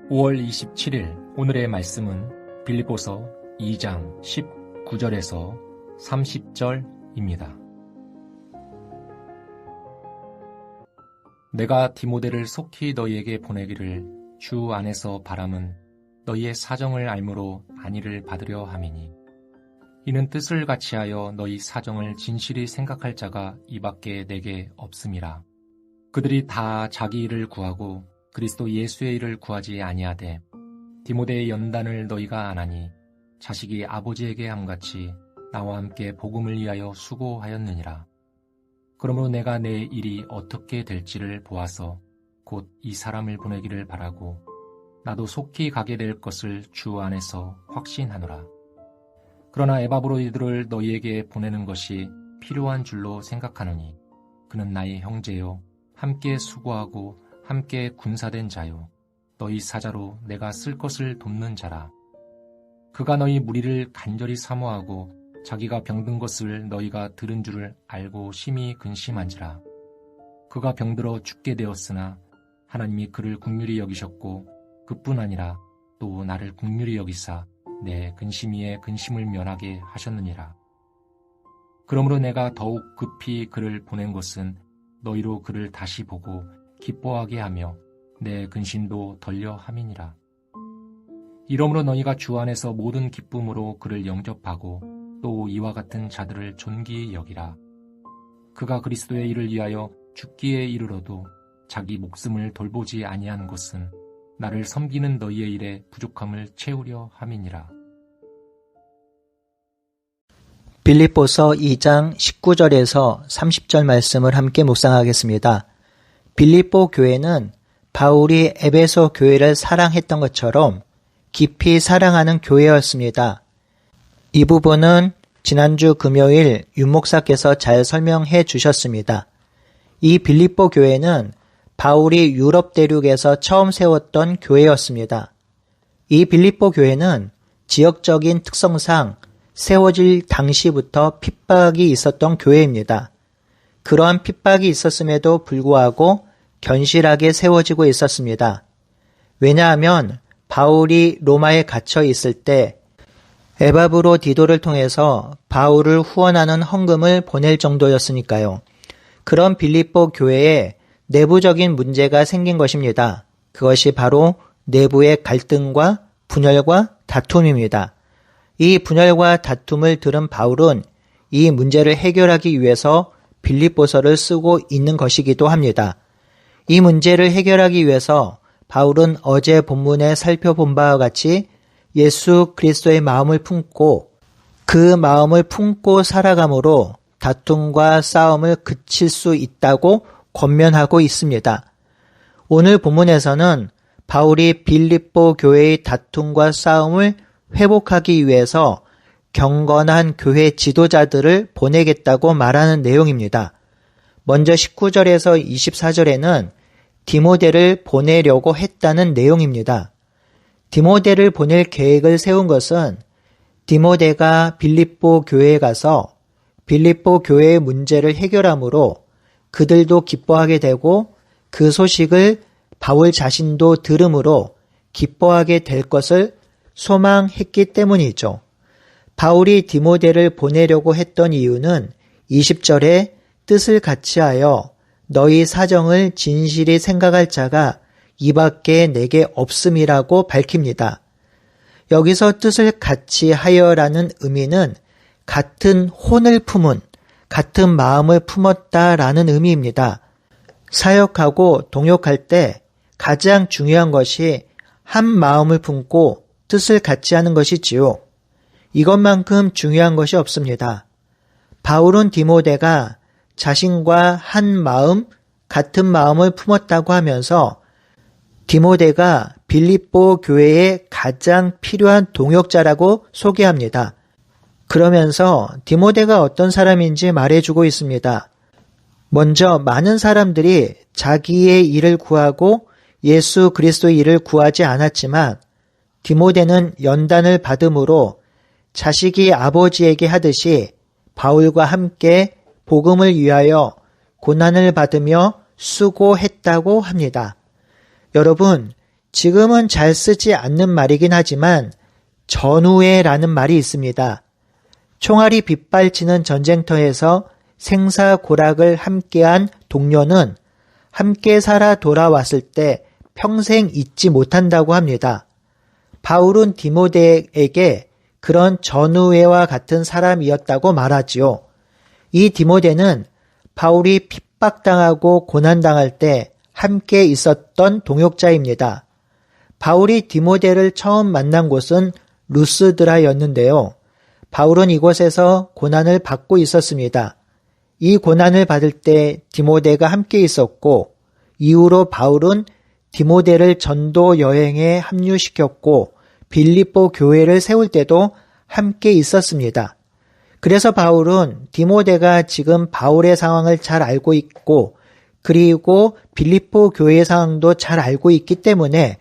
5월 27일 오늘의 말씀은 빌립보서 2장 19절에서 30절입니다. 내가 디모데를 속히 너희에게 보내기를 주 안에서 바람은 너희의 사정을 알므로 안위를 받으려 함이니 이는 뜻을 같이하여 너희 사정을 진실히 생각할 자가 이밖에 내게 없음이라. 그들이 다 자기 일을 구하고 그리스도 예수의 일을 구하지 아니하되 디모데의 연단을 너희가 안하니 자식이 아버지에게 함같이 나와 함께 복음을 위하여 수고하였느니라. 그러므로 내가 내 일이 어떻게 될지를 보아서 곧 이 사람을 보내기를 바라고 나도 속히 가게 될 것을 주 안에서 확신하노라. 그러나 에바브로이들을 너희에게 보내는 것이 필요한 줄로 생각하노니 그는 나의 형제요 함께 수고하고 함께 군사된 자요 너희 사자로 내가 쓸 것을 돕는 자라. 그가 너희 무리를 간절히 사모하고 자기가 병든 것을 너희가 들은 줄을 알고 심히 근심한지라. 그가 병들어 죽게 되었으나 하나님이 그를 긍휼히 여기셨고 그뿐 아니라 또 나를 긍휼히 여기사 내 근심 위에 근심을 면하게 하셨느니라. 그러므로 내가 더욱 급히 그를 보낸 것은 너희로 그를 다시 보고 기뻐하게 하며 내 근심도 덜려 함이니라. 이러므로 너희가 주 안에서 모든 기쁨으로 그를 영접하고 또 이와 같은 자들을 존귀히 여기라. 그가 그리스도의 일을 위하여 죽기에 이르러도 자기 목숨을 돌보지 아니한 것은 나를 섬기는 너희의 일에 부족함을 채우려 함이니라. 빌립보서 2장 19절에서 30절 말씀을 함께 묵상하겠습니다. 빌립보 교회는 바울이 에베소 교회를 사랑했던 것처럼 깊이 사랑하는 교회였습니다. 이 부분은 지난주 금요일 윤 목사께서 잘 설명해 주셨습니다. 이 빌립보 교회는 바울이 유럽 대륙에서 처음 세웠던 교회였습니다. 이 빌립보 교회는 지역적인 특성상 세워질 당시부터 핍박이 있었던 교회입니다. 그러한 핍박이 있었음에도 불구하고 견실하게 세워지고 있었습니다. 왜냐하면 바울이 로마에 갇혀 있을 때 에바브로디도를 통해서 바울을 후원하는 헌금을 보낼 정도였으니까요. 그런 빌립보 교회에 내부적인 문제가 생긴 것입니다. 그것이 바로 내부의 갈등과 분열과 다툼입니다. 이 분열과 다툼을 들은 바울은 이 문제를 해결하기 위해서 빌립보서를 쓰고 있는 것이기도 합니다. 이 문제를 해결하기 위해서 바울은 어제 본문에 살펴본 바와 같이 예수 그리스도의 마음을 품고 그 마음을 품고 살아감으로 다툼과 싸움을 그칠 수 있다고 권면하고 있습니다. 오늘 본문에서는 바울이 빌립보 교회의 다툼과 싸움을 회복하기 위해서 경건한 교회 지도자들을 보내겠다고 말하는 내용입니다. 먼저 19절에서 24절에는 디모데를 보내려고 했다는 내용입니다. 디모데를 보낼 계획을 세운 것은 디모데가 빌립보 교회에 가서 빌립보 교회의 문제를 해결함으로 그들도 기뻐하게 되고 그 소식을 바울 자신도 들음으로 기뻐하게 될 것을 소망했기 때문이죠. 바울이 디모데를 보내려고 했던 이유는 20절에 뜻을 같이하여 너희 사정을 진실히 생각할 자가 이밖에 내게 없음이라고 밝힙니다. 여기서 뜻을 같이 하여라는 의미는 같은 혼을 품은, 같은 마음을 품었다라는 의미입니다. 사역하고 동역할 때 가장 중요한 것이 한 마음을 품고 뜻을 같이 하는 것이지요. 이것만큼 중요한 것이 없습니다. 바울은 디모데가 자신과 한 마음, 같은 마음을 품었다고 하면서 디모데가 빌립보 교회에 가장 필요한 동역자라고 소개합니다. 그러면서 디모데가 어떤 사람인지 말해주고 있습니다. 먼저 많은 사람들이 자기의 일을 구하고 예수 그리스도의 일을 구하지 않았지만 디모데는 연단을 받음으로 자식이 아버지에게 하듯이 바울과 함께 복음을 위하여 고난을 받으며 수고했다고 합니다. 여러분, 지금은 잘 쓰지 않는 말이긴 하지만 전우회라는 말이 있습니다. 총알이 빗발치는 전쟁터에서 생사고락을 함께한 동료는 함께 살아 돌아왔을 때 평생 잊지 못한다고 합니다. 바울은 디모데에게 그런 전우회와 같은 사람이었다고 말하지요. 이 디모데는 바울이 핍박당하고 고난당할 때 함께 있었던 동역자입니다. 바울이 디모데를 처음 만난 곳은 루스드라였는데요. 바울은 이곳에서 고난을 받고 있었습니다. 이 고난을 받을 때 디모데가 함께 있었고 이후로 바울은 디모데를 전도 여행에 합류시켰고 빌립보 교회를 세울 때도 함께 있었습니다. 그래서 바울은 디모데가 지금 바울의 상황을 잘 알고 있고 그리고 빌립보 교회의 상황도 잘 알고 있기 때문에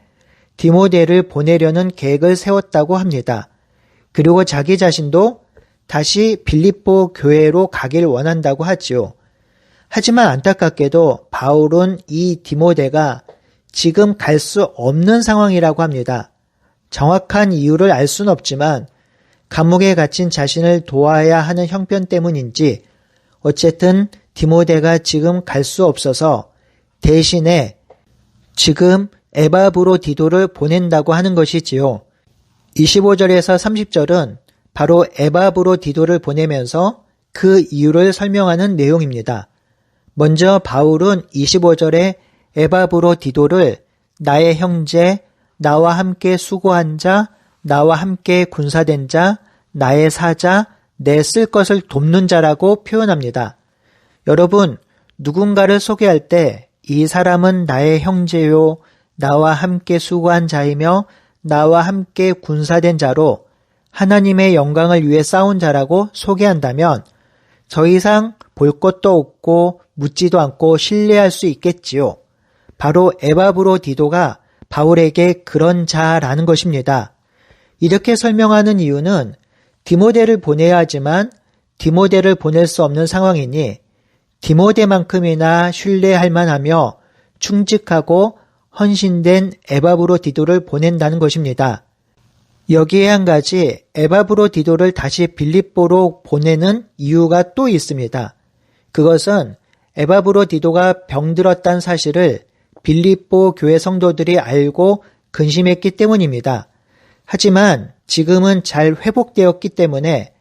디모데를 보내려는 계획을 세웠다고 합니다. 그리고 자기 자신도 다시 빌립보 교회로 가길 원한다고 하지요. 하지만 안타깝게도 바울은 이 디모데가 지금 갈 수 없는 상황이라고 합니다. 정확한 이유를 알 수는 없지만 감옥에 갇힌 자신을 도와야 하는 형편 때문인지 어쨌든 디모데가 지금 갈 수 없어서 대신에 지금 에바브로디도를 보낸다고 하는 것이지요. 25절에서 30절은 바로 에바브로디도를 보내면서 그 이유를 설명하는 내용입니다. 먼저 바울은 25절에 에바브로디도를 나의 형제, 나와 함께 수고한 자, 나와 함께 군사된 자, 나의 사자, 내 쓸 것을 돕는 자라고 표현합니다. 여러분, 누군가를 소개할 때 이 사람은 나의 형제요, 나와 함께 수고한 자이며 나와 함께 군사된 자로 하나님의 영광을 위해 싸운 자라고 소개한다면 더 이상 볼 것도 없고 묻지도 않고 신뢰할 수 있겠지요. 바로 에바브로디도가 바울에게 그런 자라는 것입니다. 이렇게 설명하는 이유는 디모데를 보내야 하지만 디모데를 보낼 수 없는 상황이니 디모데만큼이나 신뢰할 만하며 충직하고 헌신된 에바브로디도를 보낸다는 것입니다. 여기에 한 가지 에바브로디도를 다시 빌립보로 보내는 이유가 또 있습니다. 그것은 에바브로디도가 병들었다는 사실을 빌립보 교회 성도들이 알고 근심했기 때문입니다. 하지만 지금은 잘 회복되었기 때문에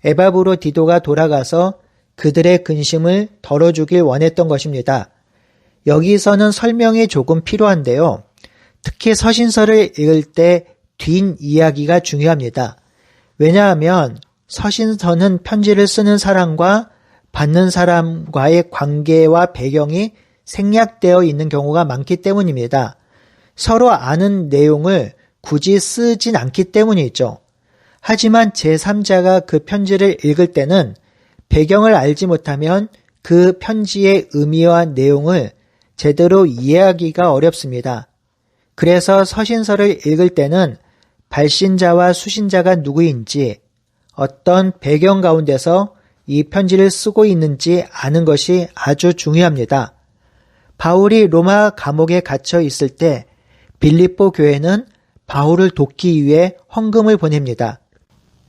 에바브로디도가 돌아가서 그들의 근심을 덜어주길 원했던 것입니다. 여기서는 설명이 조금 필요한데요. 특히 서신서를 읽을 때 뒷이야기가 중요합니다. 왜냐하면 서신서는 편지를 쓰는 사람과 받는 사람과의 관계와 배경이 생략되어 있는 경우가 많기 때문입니다. 서로 아는 내용을 굳이 쓰진 않기 때문이죠. 하지만 제3자가 그 편지를 읽을 때는 배경을 알지 못하면 그 편지의 의미와 내용을 제대로 이해하기가 어렵습니다. 그래서 서신서를 읽을 때는 발신자와 수신자가 누구인지 어떤 배경 가운데서 이 편지를 쓰고 있는지 아는 것이 아주 중요합니다. 바울이 로마 감옥에 갇혀 있을 때 빌립보 교회는 바울을 돕기 위해 헌금을 보냅니다.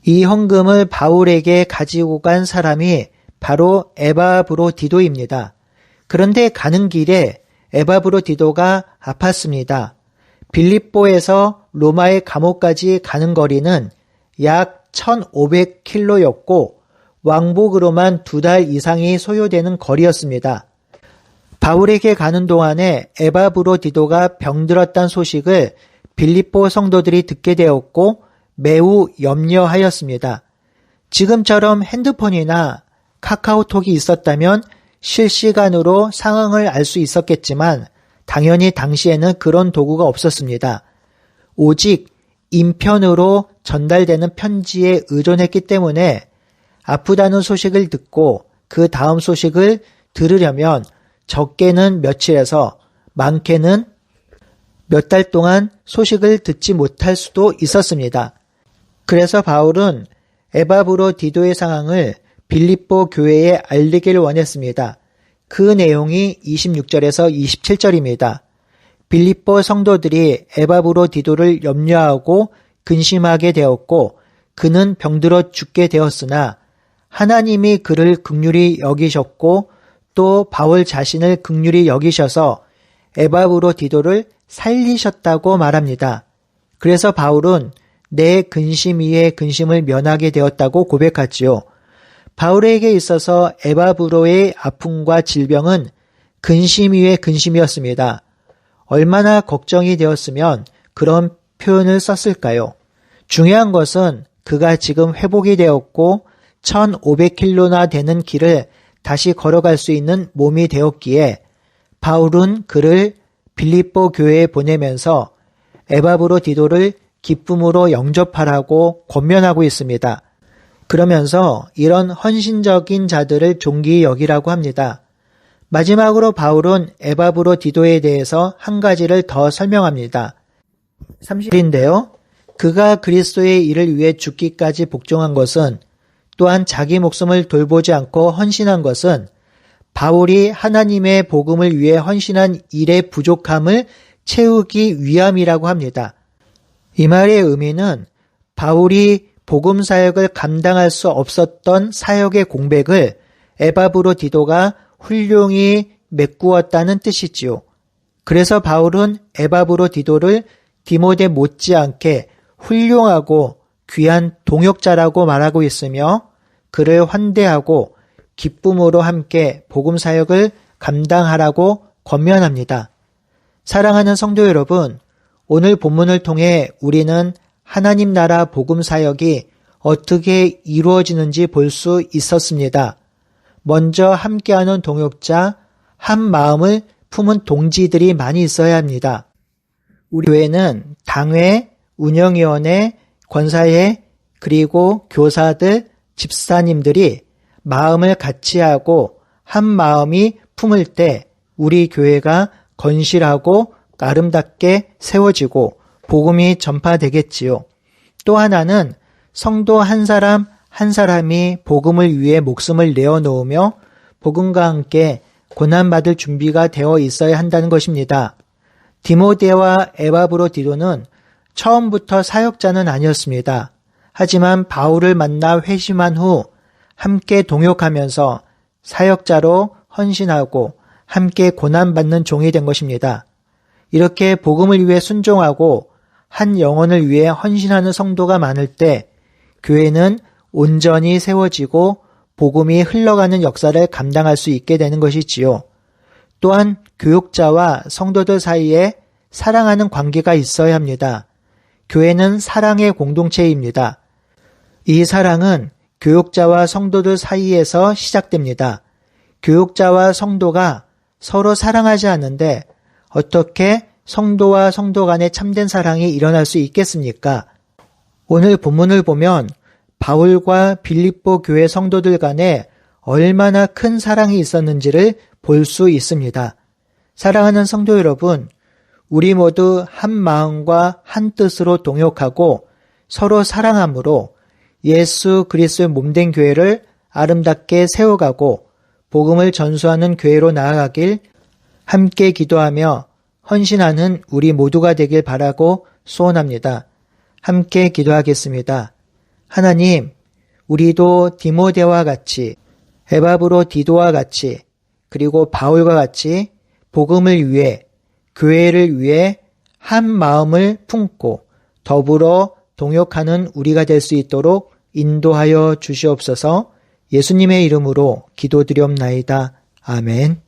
이 헌금을 바울에게 가지고 간 사람이 바로 에바브로디도입니다. 그런데 가는 길에 에바브로디도가 아팠습니다. 빌립보에서 로마의 감옥까지 가는 거리는 약 1500km였고 왕복으로만 2달 이상이 소요되는 거리였습니다. 바울에게 가는 동안에 에바브로디도가 병들었다는 소식을 빌립보 성도들이 듣게 되었고 매우 염려하였습니다. 지금처럼 핸드폰이나 카카오톡이 있었다면 실시간으로 상황을 알 수 있었겠지만 당연히 당시에는 그런 도구가 없었습니다. 오직 인편으로 전달되는 편지에 의존했기 때문에 아프다는 소식을 듣고 그 다음 소식을 들으려면 적게는 며칠에서 많게는 몇 달 동안 소식을 듣지 못할 수도 있었습니다. 그래서 바울은 에바브로디도의 상황을 빌립보 교회에 알리기를 원했습니다. 그 내용이 26절에서 27절입니다. 빌립보 성도들이 에바브로디도를 염려하고 근심하게 되었고 그는 병들어 죽게 되었으나 하나님이 그를 긍휼히 여기셨고 또 바울 자신을 긍휼히 여기셔서 에바브로디도를 살리셨다고 말합니다. 그래서 바울은 내 근심 위에 근심을 면하게 되었다고 고백하지요. 바울에게 있어서 에바브로의 아픔과 질병은 근심 위에 근심이었습니다. 얼마나 걱정이 되었으면 그런 표현을 썼을까요? 중요한 것은 그가 지금 회복이 되었고 1500킬로나 되는 길을 다시 걸어갈 수 있는 몸이 되었기에 바울은 그를 빌립보 교회에 보내면서 에바브로디도를 기쁨으로 영접하라고 권면하고 있습니다. 그러면서 이런 헌신적인 자들을 존귀히 여기라고 합니다. 마지막으로 바울은 에바브로디도에 대해서 한 가지를 더 설명합니다. 30절인데요. 그가 그리스도의 일을 위해 죽기까지 복종한 것은 또한 자기 목숨을 돌보지 않고 헌신한 것은 바울이 하나님의 복음을 위해 헌신한 일의 부족함을 채우기 위함이라고 합니다. 이 말의 의미는 바울이 복음 사역을 감당할 수 없었던 사역의 공백을 에바브로디도가 훌륭히 메꾸었다는 뜻이지요. 그래서 바울은 에바브로디도를 디모데 못지않게 훌륭하고 귀한 동역자라고 말하고 있으며 그를 환대하고 기쁨으로 함께 복음 사역을 감당하라고 권면합니다. 사랑하는 성도 여러분, 오늘 본문을 통해 우리는 하나님 나라 복음 사역이 어떻게 이루어지는지 볼 수 있었습니다. 먼저 함께하는 동역자, 한 마음을 품은 동지들이 많이 있어야 합니다. 우리 교회는 당회, 운영위원회, 권사회, 그리고 교사들, 집사님들이 마음을 같이 하고 한 마음이 품을 때 우리 교회가 건실하고 아름답게 세워지고 복음이 전파되겠지요. 또 하나는 성도 한 사람 한 사람이 복음을 위해 목숨을 내어놓으며 복음과 함께 고난받을 준비가 되어 있어야 한다는 것입니다. 디모데와 에바브로디도는 처음부터 사역자는 아니었습니다. 하지만 바울을 만나 회심한 후 함께 동역하면서 사역자로 헌신하고 함께 고난받는 종이 된 것입니다. 이렇게 복음을 위해 순종하고 한 영혼을 위해 헌신하는 성도가 많을 때 교회는 온전히 세워지고 복음이 흘러가는 역사를 감당할 수 있게 되는 것이지요. 또한 교육자와 성도들 사이에 사랑하는 관계가 있어야 합니다. 교회는 사랑의 공동체입니다. 이 사랑은 교육자와 성도들 사이에서 시작됩니다. 교육자와 성도가 서로 사랑하지 않는데 어떻게 성도와 성도 간의 참된 사랑이 일어날 수 있겠습니까? 오늘 본문을 보면 바울과 빌립보 교회 성도들 간에 얼마나 큰 사랑이 있었는지를 볼 수 있습니다. 사랑하는 성도 여러분, 우리 모두 한 마음과 한 뜻으로 동역하고 서로 사랑함으로 예수 그리스도의 몸된 교회를 아름답게 세워가고 복음을 전수하는 교회로 나아가길 함께 기도하며 헌신하는 우리 모두가 되길 바라고 소원합니다. 함께 기도하겠습니다. 하나님, 우리도 디모데와 같이 에바브로디도와 같이 그리고 바울과 같이 복음을 위해 교회를 위해 한 마음을 품고 더불어 동역하는 우리가 될 수 있도록 인도하여 주시옵소서. 예수님의 이름으로 기도드리옵나이다. 아멘.